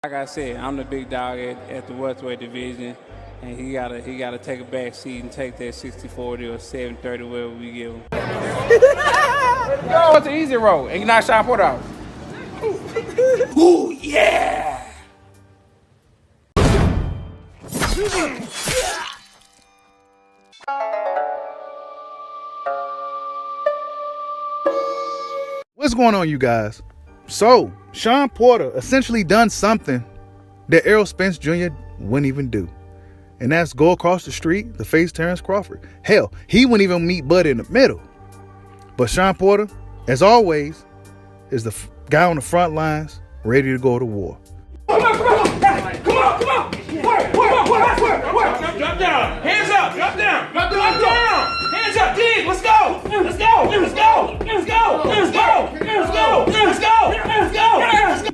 Like I said, I'm the big dog at the welterweight division, and he gotta take a back seat and take that 60-40 or 7-30, wherever we give him. Go. It's an easy roll, and you knock Shawn Porter out. Ooh, yeah! What's going on, you guys? So, Shawn Porter essentially done something that Errol Spence Jr. wouldn't even do. And that's go across the street to face Terence Crawford. Hell, he wouldn't even meet Bud in the middle. But Shawn Porter, as always, is the guy on the front lines, ready to go to war. Come on! Work! Drop down! Hands up! Drop down! Drop down! Hands up! Dig! Let's go! Let's go!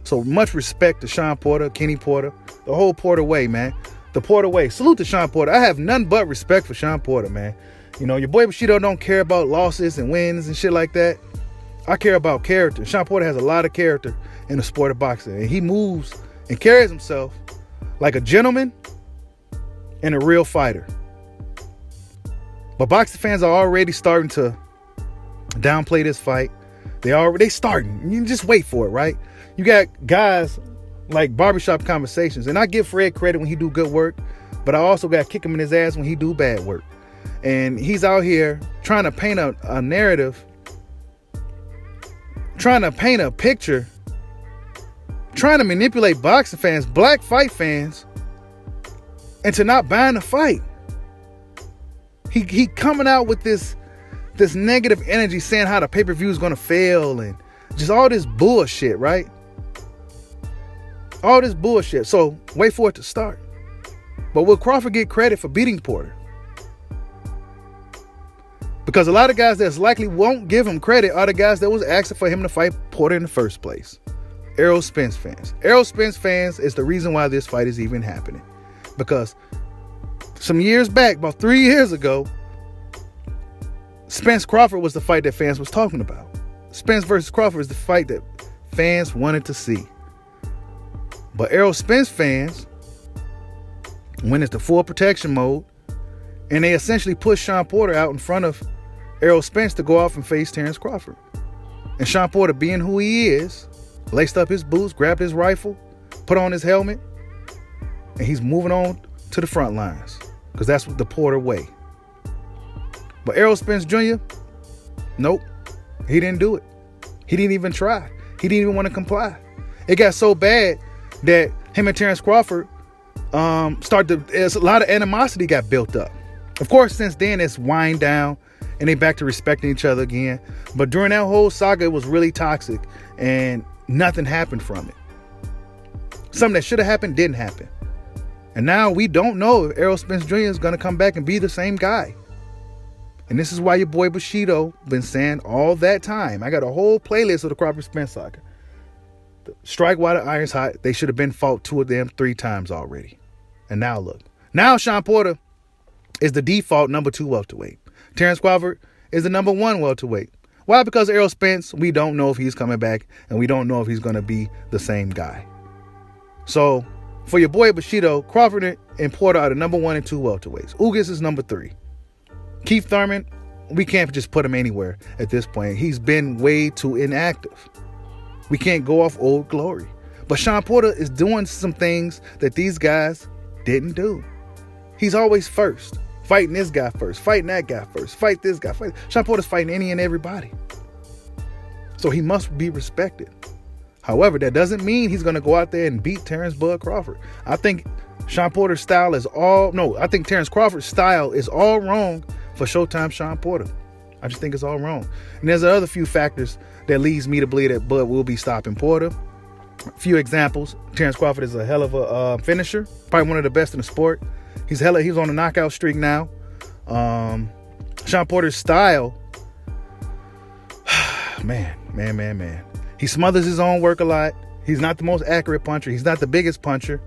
So much respect to Shawn Porter, Kenny Porter, the whole Porter way, man. The Porter way. Salute to Shawn Porter. I have none but respect for Shawn Porter, man. You know, your boy Bushido don't care about losses and wins and shit like that. I care about character. Shawn Porter has a lot of character in the sport of boxing. And he moves and carries himself like a gentleman and a real fighter. But boxing fans are already starting to downplay this fight. They starting. You just wait for it, right? You got guys like Barbershop Conversations. And I give Fred credit when he do good work. But I also got to kick him in his ass when he do bad work. And he's out here trying to paint a narrative, trying to paint a picture, trying to manipulate boxing fans, black fight fans, into not buying the fight. He coming out with this negative energy saying how the pay-per-view is going to fail and just all this bullshit, right? All this bullshit. So wait for it to start. But will Crawford get credit for beating Porter? Because a lot of guys that's likely won't give him credit are the guys that was asking for him to fight Porter in the first place. Errol Spence fans. Errol Spence fans is the reason why this fight is even happening. Because some years back, about 3 years ago, Spence Crawford was the fight that fans was talking about. Spence versus Crawford is the fight that fans wanted to see. But Errol Spence fans went into full protection mode, and they essentially pushed Shawn Porter out in front of Errol Spence to go off and face Terence Crawford. And Shawn Porter, being who he is, laced up his boots, grabbed his rifle, put on his helmet, and he's moving on to the front lines. Because that's the Porter way. But Errol Spence Jr., nope, he didn't do it. He didn't even try. He didn't even want to comply. It got so bad that him and Terence Crawford a lot of animosity got built up. Of course, since then, it's wind down and they back to respecting each other again. But during that whole saga, it was really toxic and nothing happened from it. Something that should have happened didn't happen. And now we don't know if Errol Spence Jr. is going to come back and be the same guy. And this is why your boy Bushido been saying all that time. I got a whole playlist of the Crawford Spence saga. Strike while the iron's hot. They should have been fought 2 of them 3 times already. And now look. Now Shawn Porter is the default number 2 welterweight. Terence Crawford is the number 1 welterweight. Why? Because Errol Spence, we don't know if he's coming back, and we don't know if he's going to be the same guy. So, for your boy Bushido, Crawford and Porter are the number 1 and 2 welterweights. Ugas is number 3. Keith Thurman, we can't just put him anywhere at this point. He's been way too inactive. We can't go off old glory. But Shawn Porter is doing some things that these guys didn't do. He's always first. Fighting this guy first. Fighting that guy first. Fight this guy first. Shawn Porter's fighting any and everybody. So he must be respected. However, that doesn't mean he's going to go out there and beat Terence Bud Crawford. I think Shawn Porter's style is I think Terence Crawford's style is all wrong for Showtime Shawn Porter. I just think it's all wrong. And there's another few factors that leads me to believe that Bud will be stopping Porter. A few examples. Terence Crawford is a hell of a finisher. Probably one of the best in the sport. He's on a knockout streak now. Shawn Porter's style, man. He smothers his own work a lot. He's not the most accurate puncher. He's not the biggest puncher.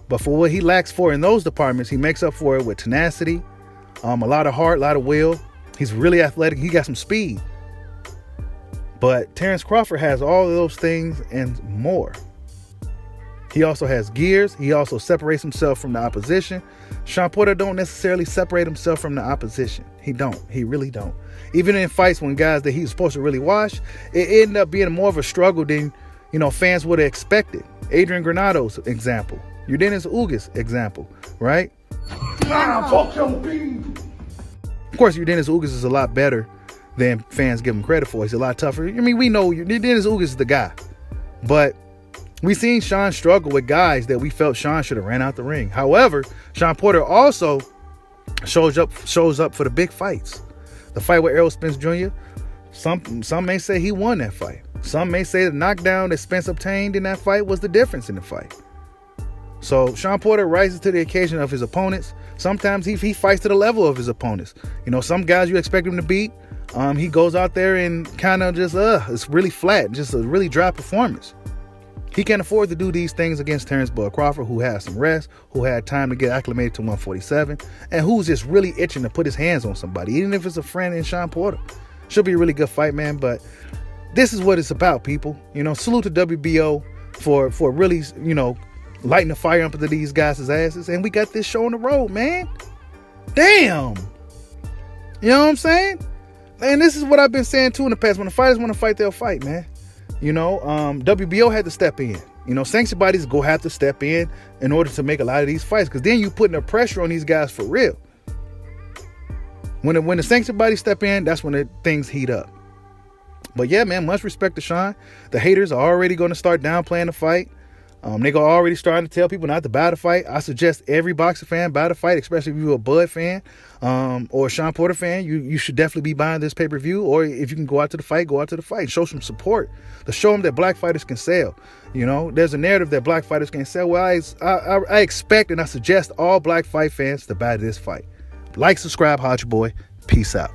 But for what he lacks for in those departments, he makes up for it with tenacity, a lot of heart, a lot of will. He's really athletic. He got some speed. But Terence Crawford has all of those things and more. He also has gears. He also separates himself from the opposition. Shawn Porter don't necessarily separate himself from the opposition. He don't. He really don't. Even in fights when guys that he's supposed to really wash, it ended up being more of a struggle than, fans would have expected. Adrian Granado's example. Dennis Ugas example, right? Of course, Dennis Ugas is a lot better than fans give him credit for. He's a lot tougher. I mean, we know Dennis Ugas is the guy. But we seen Shawn struggle with guys that we felt Shawn should have ran out the ring. However, Shawn Porter also shows up for the big fights. The fight with Errol Spence Jr., some may say he won that fight. Some may say the knockdown that Spence obtained in that fight was the difference in the fight. So Shawn Porter rises to the occasion of his opponents. Sometimes he fights to the level of his opponents. Some guys you expect him to beat, he goes out there and kind of just, it's really flat, just a really dry performance. He can't afford to do these things against Terence Crawford, who had some rest, who had time to get acclimated to 147, and who's just really itching to put his hands on somebody, even if it's a friend in Shawn Porter. Should be a really good fight, man, but this is what it's about, people. Salute to WBO for really, lighting the fire up into these guys' asses, and we got this show on the road, man. Damn. You know what I'm saying? And this is what I've been saying too in the past. When the fighters want to fight, they'll fight, man. WBO had to step in. Sanctioned bodies go have to step in order to make a lot of these fights, because then you putting the pressure on these guys for real. When the sanctioned bodies step in, that's when things heat up. But yeah, man, much respect to Shawn. The haters are already going to start downplaying the fight. They're already starting to tell people not to buy the fight. I suggest every boxer fan buy the fight, especially if you're a Bud fan or a Shawn Porter fan. You should definitely be buying this pay-per-view, or if you can go out to the fight, go out to the fight. Show some support to show them that black fighters can sell. There's a narrative that black fighters can sell. Well, I expect and I suggest all black fight fans to buy this fight. Like, subscribe, Hodge Boy. Peace out.